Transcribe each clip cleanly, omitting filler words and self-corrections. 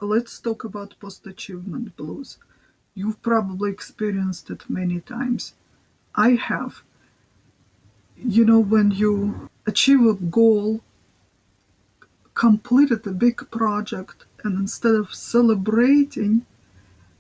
let's talk about post-achievement blues. You've probably experienced it many times. I have. When you achieve a goal, completed a big project, and instead of celebrating,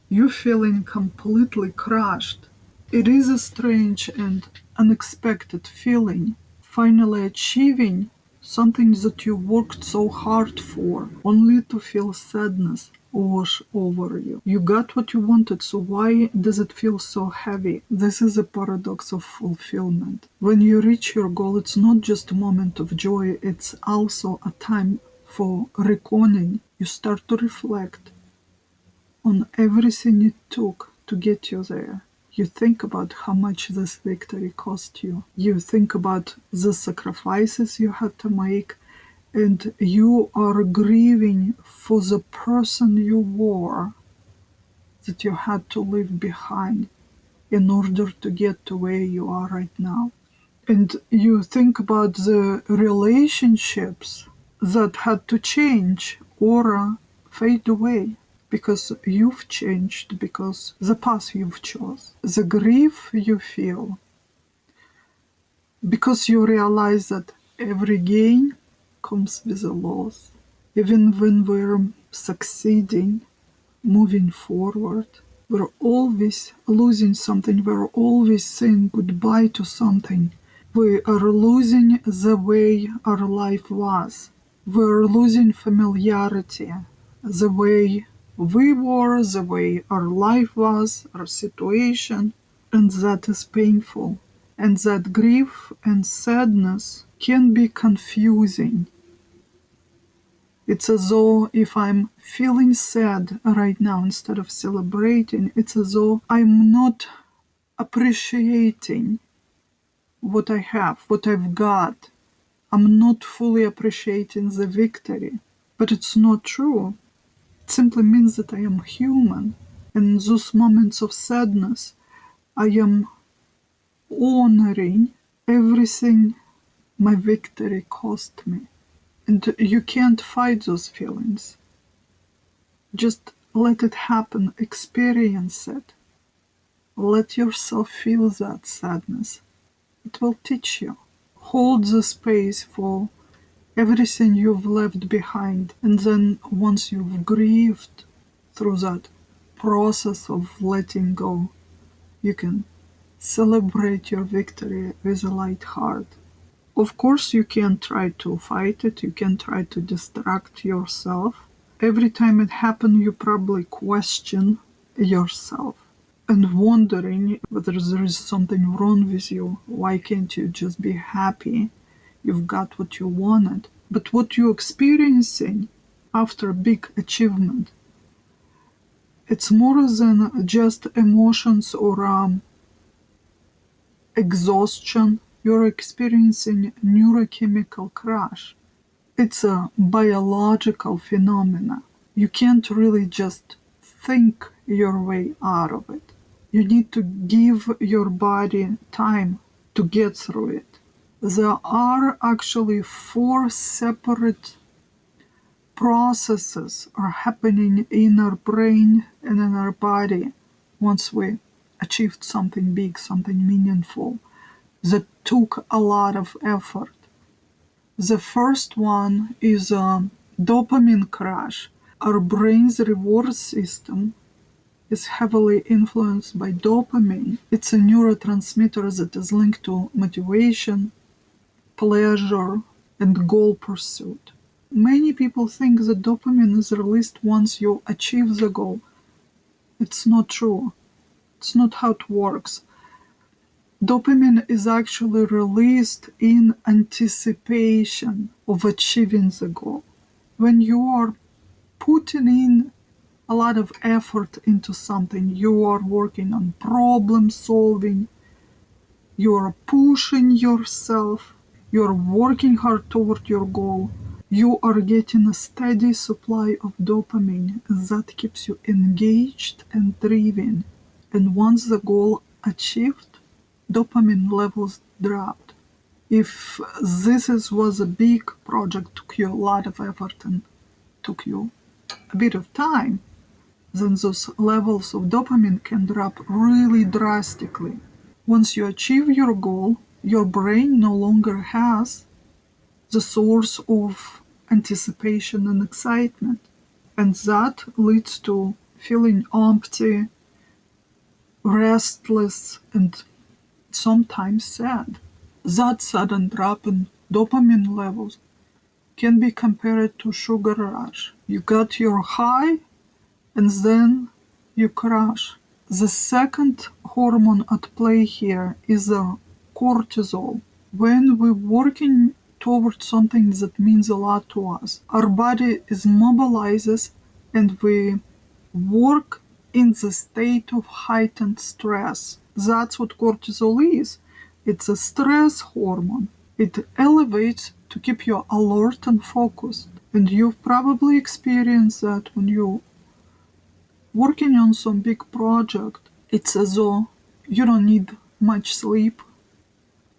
you're feeling completely crushed. It is a strange and unexpected feeling, finally achieving something that you worked so hard for, only to feel sadness wash over you. You got what you wanted, so why does it feel so heavy? This is a paradox of fulfillment. When you reach your goal, it's not just a moment of joy, it's also a time for reckoning. You start to reflect on everything it took to get you there. You think about how much this victory cost you. You think about the sacrifices you had to make, and you are grieving for the person you were that you had to leave behind in order to get to where you are right now. And you think about the relationships that had to change or fade away because you've changed, because the path you've chose. The grief you feel because you realize that every gain comes with a loss. Even when we're succeeding, moving forward, we're always losing something. We're always saying goodbye to something. We are losing the way our life was. We're losing familiarity, the way we were, the way our life was, our situation, and that is painful. And that grief and sadness can be confusing. It's as though if I'm feeling sad right now instead of celebrating, it's as though I'm not appreciating what I have, what I've got. I'm not fully appreciating the victory. But it's not true. It simply means that I am human. And in those moments of sadness, I am honoring everything my victory cost me. And you can't fight those feelings. Just let it happen, experience it. Let yourself feel that sadness. It will teach you. Hold the space for everything you've left behind, and then once you've grieved through that process of letting go, you can celebrate your victory with a light heart. Of course, you can try to fight it, you can try to distract yourself. Every time it happens, you probably question yourself and wondering whether there is something wrong with you. Why can't you just be happy? You've got what you wanted. But what you're experiencing after a big achievement, it's more than just emotions or exhaustion. You're experiencing neurochemical crash. It's a biological phenomena. You can't really just think your way out of it. You need to give your body time to get through it. There are actually 4 separate processes are happening in our brain and in our body once we achieved something big, something meaningful that took a lot of effort. The first one is a dopamine crash. Our brain's reward system is heavily influenced by dopamine. It's a neurotransmitter that is linked to motivation, pleasure, and goal pursuit. Many people think that dopamine is released once you achieve the goal. It's not true. It's not how it works. Dopamine is actually released in anticipation of achieving the goal. When you are putting in a lot of effort into something, you are working on problem solving, you are pushing yourself, you are working hard toward your goal, you are getting a steady supply of dopamine that keeps you engaged and driven. And once the goal achieved, dopamine levels dropped. If was a big project, took you a lot of effort and took you a bit of time, then those levels of dopamine can drop really drastically. Once you achieve your goal, your brain no longer has the source of anticipation and excitement. And that leads to feeling empty, restless, and sometimes sad. That sudden drop in dopamine levels can be compared to sugar rush. You got your high and then you crash. The second hormone at play here is cortisol. When we're working towards something that means a lot to us, our body is mobilizes and we work in the state of heightened stress. That's what cortisol is. It's a stress hormone. It elevates to keep you alert and focused. And you've probably experienced that when you working on some big project. It's as though you don't need much sleep,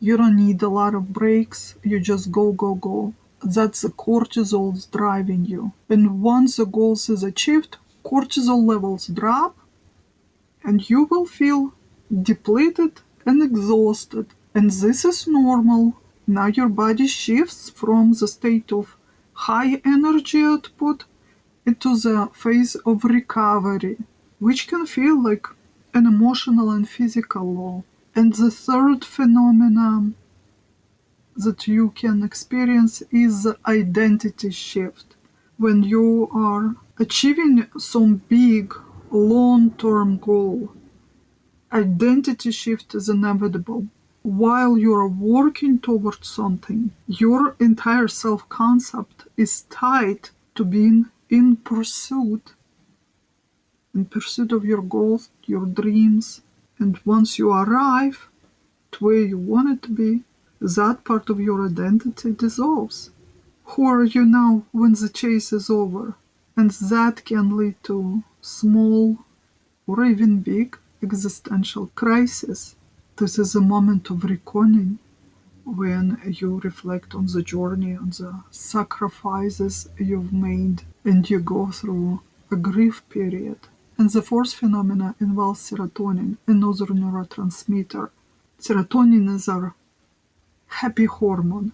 you don't need a lot of breaks, you just go, go, go. That's the cortisol's driving you. And once the goal is achieved, cortisol levels drop and you will feel depleted and exhausted. And this is normal. Now your body shifts from the state of high energy output into the phase of recovery, which can feel like an emotional and physical low. And the third phenomenon that you can experience is the identity shift. When you are achieving some big long-term goal, identity shift is inevitable. While you're working towards something, your entire self-concept is tied to being in pursuit of your goals, your dreams, and once you arrive to where you want it to be, that part of your identity dissolves. Who are you now when the chase is over? And that can lead to small or even big existential crisis. This is a moment of reckoning when you reflect on the journey, on the sacrifices you've made, and you go through a grief period. And the fourth phenomena involves serotonin, another neurotransmitter. Serotonin is our happy hormone.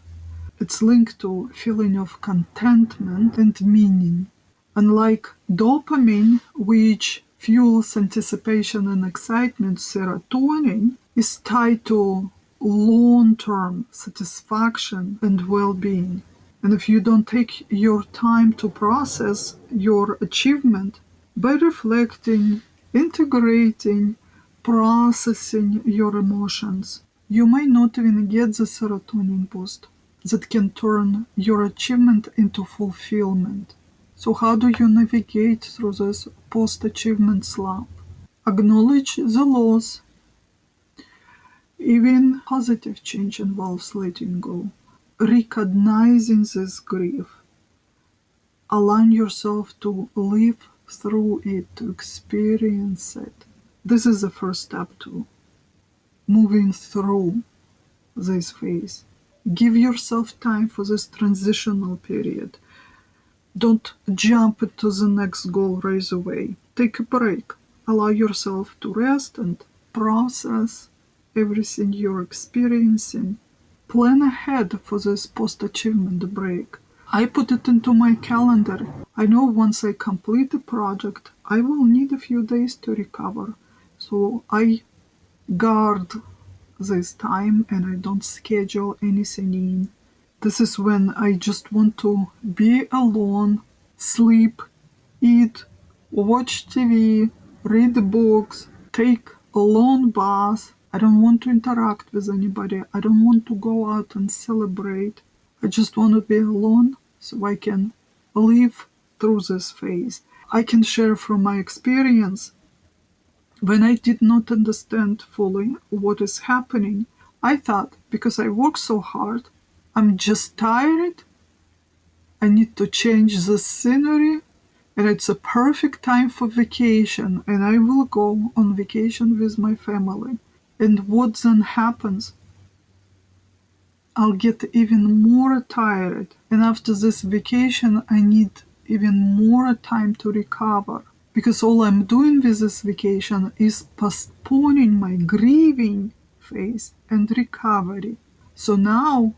It's linked to feeling of contentment and meaning. Unlike dopamine, which fuels anticipation and excitement, serotonin is tied to long-term satisfaction and well-being. And if you don't take your time to process your achievement by reflecting, integrating, processing your emotions, you might not even get the serotonin boost that can turn your achievement into fulfillment. So how do you navigate through this post-achievement slump? Acknowledge the loss. Even positive change involves letting go. Recognizing this grief. Allowing yourself to live through it, to experience it. This is the first step to moving through this phase. Give yourself time for this transitional period. Don't jump into the next goal right away. Take a break. Allow yourself to rest and process everything you're experiencing. Plan ahead for this post-achievement break. I put it into my calendar. I know once I complete the project, I will need a few days to recover. So I guard this time and I don't schedule anything in. This is when I just want to be alone, sleep, eat, watch TV, read books, take a long bath. I don't want to interact with anybody. I don't want to go out and celebrate. I just want to be alone so I can live through this phase. I can share from my experience. When I did not understand fully what is happening, I thought because I work so hard, I'm just tired, I need to change the scenery, and it's a perfect time for vacation, and I will go on vacation with my family. And what then happens? I'll get even more tired, and after this vacation, I need even more time to recover. Because all I'm doing with this vacation is postponing my grieving phase and recovery. So now,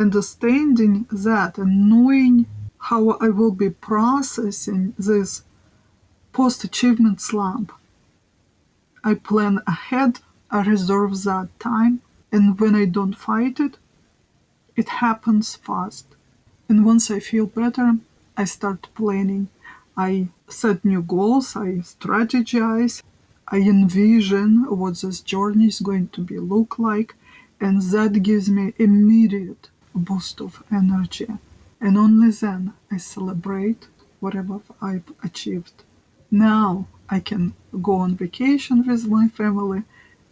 understanding that and knowing how I will be processing this post-achievement slump, I plan ahead, I reserve that time, and when I don't fight it, it happens fast. And once I feel better, I start planning. I set new goals, I strategize, I envision what this journey is going to be look like, and that gives me immediate boost of energy. And only then I celebrate whatever I've achieved. Now I can go on vacation with my family.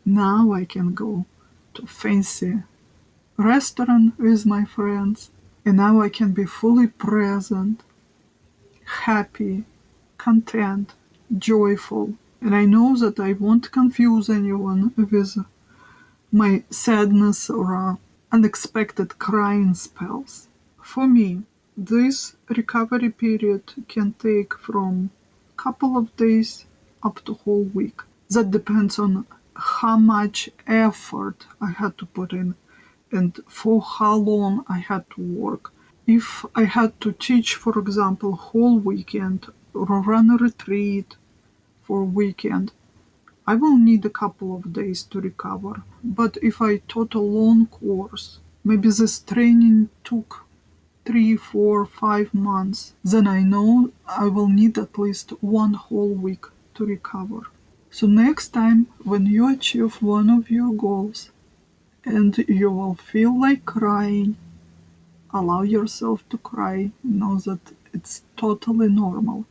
Now I can go to fancy restaurant with my friends. And now I can be fully present, happy, content, joyful. And I know that I won't confuse anyone with my sadness or unexpected crying spells. For me, this recovery period can take from a couple of days up to whole week. That depends on how much effort I had to put in and for how long I had to work. If I had to teach, for example, whole weekend or run a retreat for a weekend, I will need a couple of days to recover. But if I taught a long course, maybe this training took 3, 4, 5 months, then I know I will need at least one whole week to recover. So next time when you achieve one of your goals and you will feel like crying, allow yourself to cry. Know that it's totally normal.